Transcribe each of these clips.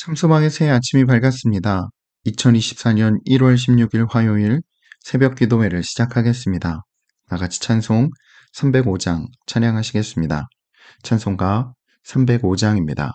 삼소방의 새 아침이 밝았습니다. 2024년 1월 16일 화요일 새벽 기도회를 시작하겠습니다. 나같이 찬송 305장 찬양하시겠습니다. 찬송가 305장입니다.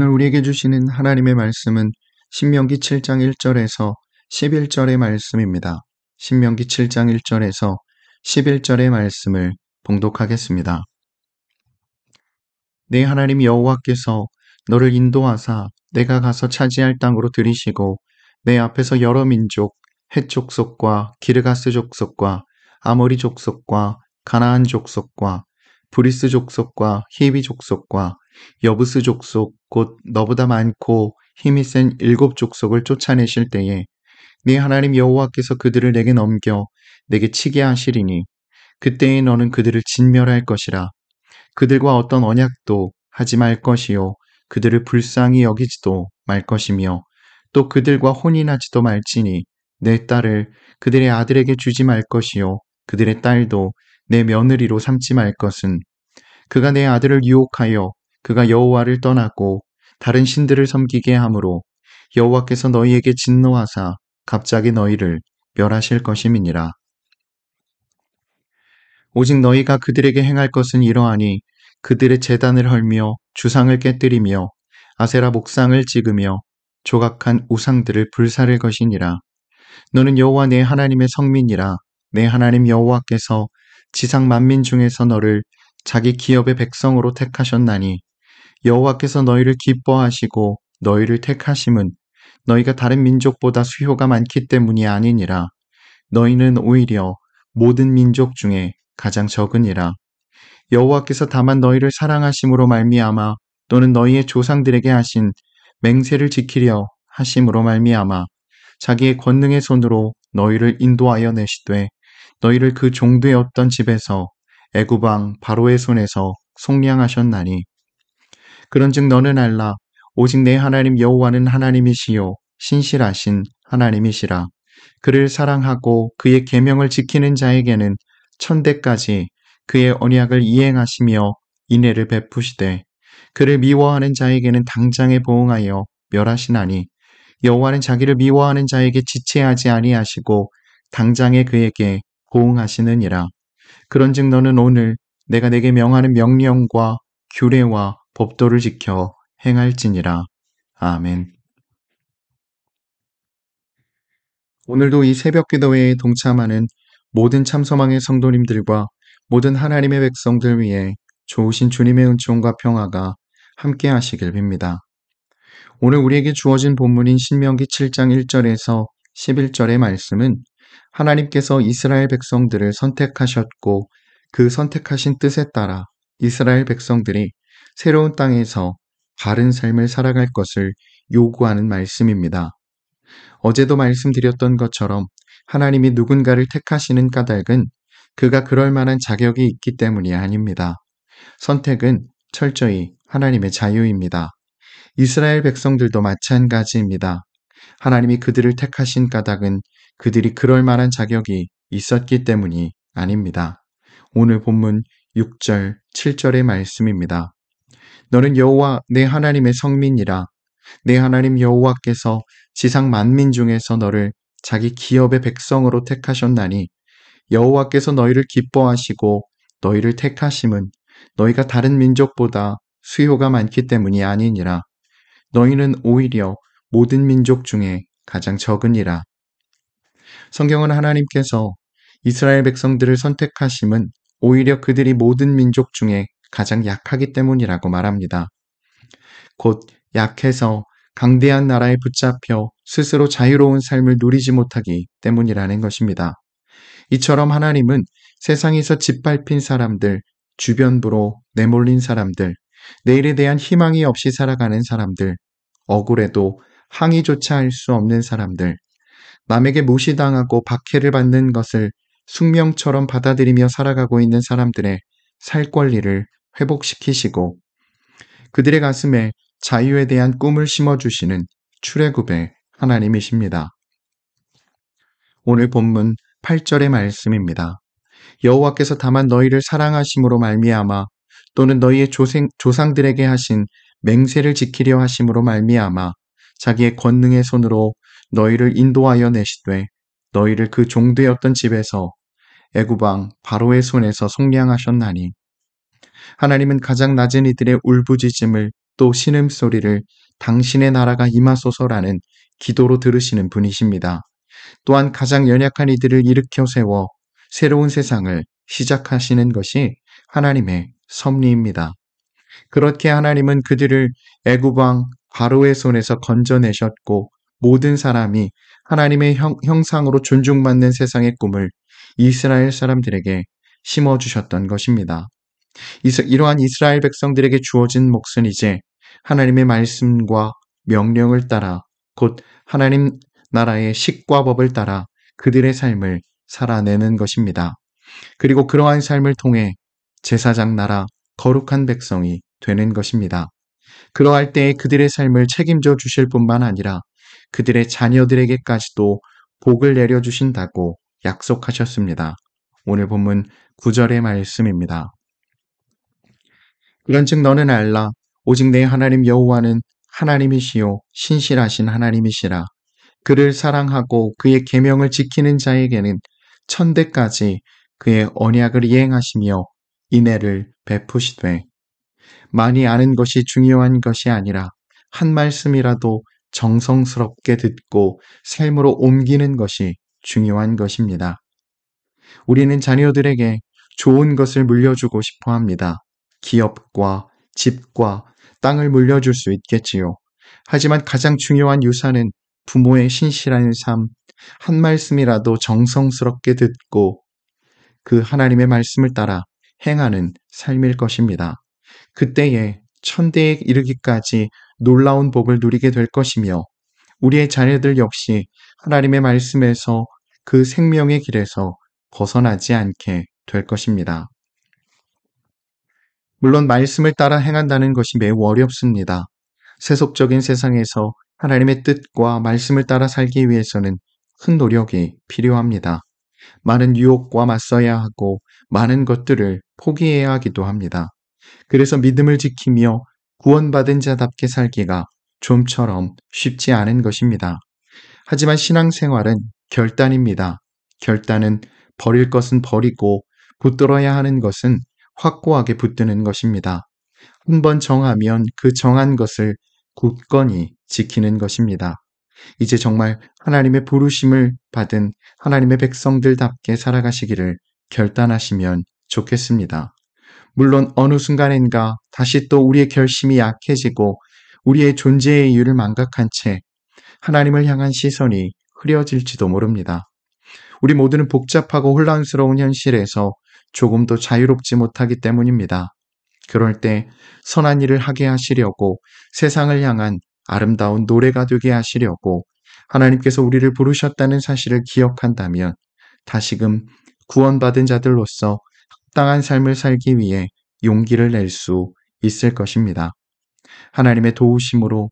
오늘 우리에게 주시는 하나님의 말씀은 신명기 7장 1절에서 11절의 말씀입니다. 신명기 7장 1절에서 11절의 말씀을 봉독하겠습니다. 내 하나님 여호와께서 너를 인도하사 내가 가서 차지할 땅으로 들이시고 내 앞에서 여러 민족, 헷 족속과 기르가스 족속과 아모리 족속과 가나안 족속과 브리스 족속과 히비 족속과 여부스 족속 곧 너보다 많고 힘이 센 7 족속을 쫓아내실 때에 네 하나님 여호와께서 그들을 내게 넘겨 내게 치게 하시리니 그때에 너는 그들을 진멸할 것이라. 그들과 어떤 언약도 하지 말 것이요 그들을 불쌍히 여기지도 말 것이며 또 그들과 혼인하지도 말지니 내 딸을 그들의 아들에게 주지 말 것이요 그들의 딸도 내 며느리로 삼지 말 것은 그가 내 아들을 유혹하여 그가 여호와를 떠나고 다른 신들을 섬기게 하므로 여호와께서 너희에게 진노하사 갑자기 너희를 멸하실 것임이니라. 오직 너희가 그들에게 행할 것은 이러하니 그들의 제단을 헐며 주상을 깨뜨리며 아세라 목상을 찍으며 조각한 우상들을 불사를 것이니라. 너는 여호와 내 하나님의 성민이라. 내 하나님 여호와께서 지상 만민 중에서 너를 자기 기업의 백성으로 택하셨나니 여호와께서 너희를 기뻐하시고 너희를 택하심은 너희가 다른 민족보다 수효가 많기 때문이 아니니라. 너희는 오히려 모든 민족 중에 가장 적으니라. 여호와께서 다만 너희를 사랑하심으로 말미암아 또는 너희의 조상들에게 하신 맹세를 지키려 하심으로 말미암아 자기의 권능의 손으로 너희를 인도하여 내시되 너희를 그 종되었던 집에서 애굽 왕 바로의 손에서 속량하셨나니 그런즉 너는 알라. 오직 내 하나님 여호와는 하나님이시요 신실하신 하나님이시라. 그를 사랑하고 그의 계명을 지키는 자에게는 천대까지 그의 언약을 이행하시며 인애를 베푸시되 그를 미워하는 자에게는 당장에 보응하여 멸하시나니 여호와는 자기를 미워하는 자에게 지체하지 아니하시고 당장에 그에게 보응하시느니라. 그런즉 너는 오늘 내가 내게 명하는 명령과 규례와 법도를 지켜 행할지니라. 아멘. 오늘도 이 새벽 기도회에 동참하는 모든 참소망의 성도님들과 모든 하나님의 백성들 위해 좋으신 주님의 은총과 평화가 함께 하시길 빕니다. 오늘 우리에게 주어진 본문인 신명기 7장 1절에서 11절의 말씀은 하나님께서 이스라엘 백성들을 선택하셨고 그 선택하신 뜻에 따라 이스라엘 백성들이 새로운 땅에서 바른 삶을 살아갈 것을 요구하는 말씀입니다. 어제도 말씀드렸던 것처럼 하나님이 누군가를 택하시는 까닭은 그가 그럴 만한 자격이 있기 때문이 아닙니다. 선택은 철저히 하나님의 자유입니다. 이스라엘 백성들도 마찬가지입니다. 하나님이 그들을 택하신 까닭은 그들이 그럴 만한 자격이 있었기 때문이 아닙니다. 오늘 본문 6절, 7절의 말씀입니다. 너는 여호와 내 하나님의 성민이라. 내 하나님 여호와께서 지상 만민 중에서 너를 자기 기업의 백성으로 택하셨나니 여호와께서 너희를 기뻐하시고 너희를 택하심은 너희가 다른 민족보다 수요가 많기 때문이 아니니라. 너희는 오히려 모든 민족 중에 가장 적으니라. 성경은 하나님께서 이스라엘 백성들을 선택하심은 오히려 그들이 모든 민족 중에 가장 약하기 때문이라고 말합니다. 곧 약해서 강대한 나라에 붙잡혀 스스로 자유로운 삶을 누리지 못하기 때문이라는 것입니다. 이처럼 하나님은 세상에서 짓밟힌 사람들, 주변부로 내몰린 사람들, 내일에 대한 희망이 없이 살아가는 사람들, 억울해도 항의조차 할 수 없는 사람들, 남에게 무시당하고 박해를 받는 것을 숙명처럼 받아들이며 살아가고 있는 사람들의 살 권리를 회복시키시고 그들의 가슴에 자유에 대한 꿈을 심어주시는 출애굽의 하나님이십니다. 오늘 본문 8절의 말씀입니다. 여호와께서 다만 너희를 사랑하심으로 말미암아 또는 너희의 조상들에게 하신 맹세를 지키려 하심으로 말미암아 자기의 권능의 손으로 너희를 인도하여 내시되 너희를 그 종되었던 집에서 애굽 왕 바로의 손에서 속량하셨나니 하나님은 가장 낮은 이들의 울부짖음을 또 신음소리를 당신의 나라가 임하소서라는 기도로 들으시는 분이십니다. 또한 가장 연약한 이들을 일으켜 세워 새로운 세상을 시작하시는 것이 하나님의 섭리입니다. 그렇게 하나님은 그들을 애굽 왕 바로의 손에서 건져내셨고 모든 사람이 하나님의 형상으로 존중받는 세상의 꿈을 이스라엘 사람들에게 심어주셨던 것입니다. 이러한 이스라엘 백성들에게 주어진 몫은 이제 하나님의 말씀과 명령을 따라 곧 하나님 나라의 식과 법을 따라 그들의 삶을 살아내는 것입니다. 그리고 그러한 삶을 통해 제사장 나라 거룩한 백성이 되는 것입니다. 그러할 때에 그들의 삶을 책임져 주실 뿐만 아니라 그들의 자녀들에게까지도 복을 내려주신다고 약속하셨습니다. 오늘 본문 9절의 말씀입니다. 그런즉 너는 알라. 오직 내 하나님 여호와는 하나님이시요 신실하신 하나님이시라. 그를 사랑하고 그의 계명을 지키는 자에게는 천대까지 그의 언약을 이행하시며 인애를 베푸시되 많이 아는 것이 중요한 것이 아니라 한 말씀이라도 정성스럽게 듣고 삶으로 옮기는 것이 중요한 것입니다. 우리는 자녀들에게 좋은 것을 물려주고 싶어 합니다. 기업과 집과 땅을 물려줄 수 있겠지요. 하지만 가장 중요한 유산은 부모의 신실한 삶, 한 말씀이라도 정성스럽게 듣고 그 하나님의 말씀을 따라 행하는 삶일 것입니다. 그때에 천대에 이르기까지 놀라운 복을 누리게 될 것이며 우리의 자녀들 역시 하나님의 말씀에서 그 생명의 길에서 벗어나지 않게 될 것입니다. 물론 말씀을 따라 행한다는 것이 매우 어렵습니다. 세속적인 세상에서 하나님의 뜻과 말씀을 따라 살기 위해서는 큰 노력이 필요합니다. 많은 유혹과 맞서야 하고 많은 것들을 포기해야 하기도 합니다. 그래서 믿음을 지키며 구원받은 자답게 살기가 좀처럼 쉽지 않은 것입니다. 하지만 신앙생활은 결단입니다. 결단은 버릴 것은 버리고 붙들어야 하는 것은 확고하게 붙드는 것입니다. 한번 정하면 그 정한 것을 굳건히 지키는 것입니다. 이제 정말 하나님의 부르심을 받은 하나님의 백성들답게 살아가시기를 결단하시면 좋겠습니다. 물론 어느 순간인가 다시 또 우리의 결심이 약해지고 우리의 존재의 이유를 망각한 채 하나님을 향한 시선이 흐려질지도 모릅니다. 우리 모두는 복잡하고 혼란스러운 현실에서 조금도 자유롭지 못하기 때문입니다. 그럴 때 선한 일을 하게 하시려고 세상을 향한 아름다운 노래가 되게 하시려고 하나님께서 우리를 부르셨다는 사실을 기억한다면 다시금 구원받은 자들로서 합당한 삶을 살기 위해 용기를 낼 수 있을 것입니다. 하나님의 도우심으로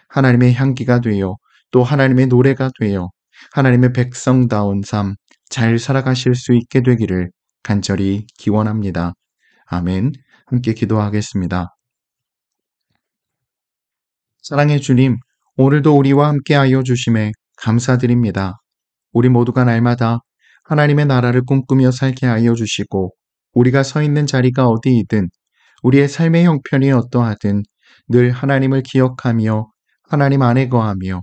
하나님의 향기가 되어 또 하나님의 노래가 되어 하나님의 백성다운 삶 잘 살아가실 수 있게 되기를 간절히 기원합니다. 아멘. 함께 기도하겠습니다. 사랑의 주님, 오늘도 우리와 함께하여 주심에 감사드립니다. 우리 모두가 날마다 하나님의 나라를 꿈꾸며 살게 하여 주시고 우리가 서 있는 자리가 어디이든 우리의 삶의 형편이 어떠하든 늘 하나님을 기억하며 하나님 안에 거하며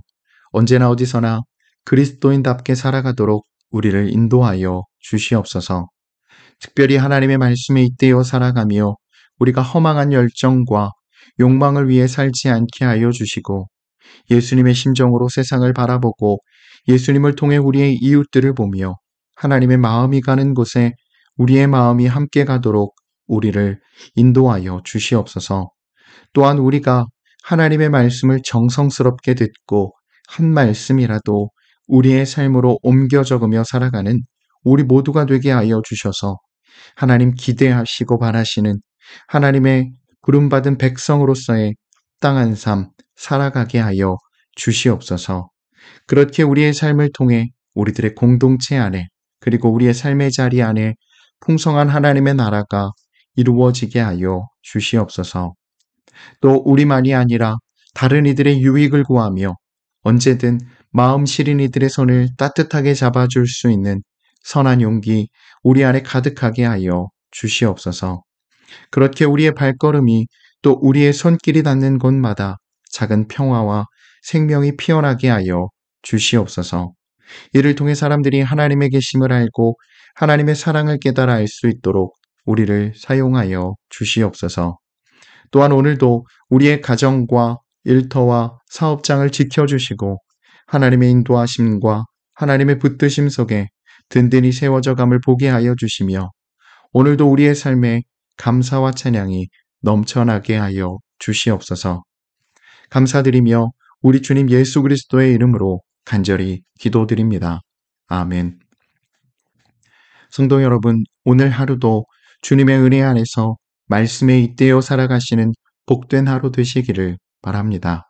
언제나 어디서나 그리스도인답게 살아가도록 우리를 인도하여 주시옵소서. 특별히 하나님의 말씀에 잇대어 살아가며 우리가 허망한 열정과 욕망을 위해 살지 않게 하여 주시고 예수님의 심정으로 세상을 바라보고 예수님을 통해 우리의 이웃들을 보며 하나님의 마음이 가는 곳에 우리의 마음이 함께 가도록 우리를 인도하여 주시옵소서. 또한 우리가 하나님의 말씀을 정성스럽게 듣고 한 말씀이라도 우리의 삶으로 옮겨 적으며 살아가는 우리 모두가 되게 하여 주셔서 하나님 기대하시고 바라시는 하나님의 부름받은 백성으로서의 합당한 삶 살아가게 하여 주시옵소서. 그렇게 우리의 삶을 통해 우리들의 공동체 안에 그리고 우리의 삶의 자리 안에 풍성한 하나님의 나라가 이루어지게 하여 주시옵소서. 또 우리만이 아니라 다른 이들의 유익을 구하며 언제든 마음 시린 이들의 손을 따뜻하게 잡아줄 수 있는 선한 용기 우리 안에 가득하게 하여 주시옵소서. 그렇게 우리의 발걸음이 또 우리의 손길이 닿는 곳마다 작은 평화와 생명이 피어나게 하여 주시옵소서. 이를 통해 사람들이 하나님의 계심을 알고 하나님의 사랑을 깨달아 알 수 있도록 우리를 사용하여 주시옵소서. 또한 오늘도 우리의 가정과 일터와 사업장을 지켜주시고 하나님의 인도하심과 하나님의 붙드심 속에 든든히 세워져 감을 보게 하여 주시며 오늘도 우리의 삶에 감사와 찬양이 넘쳐나게 하여 주시옵소서. 감사드리며 우리 주님 예수 그리스도의 이름으로 간절히 기도드립니다. 아멘. 성도 여러분, 오늘 하루도 주님의 은혜 안에서 말씀에 잇대어 살아가시는 복된 하루 되시기를 바랍니다.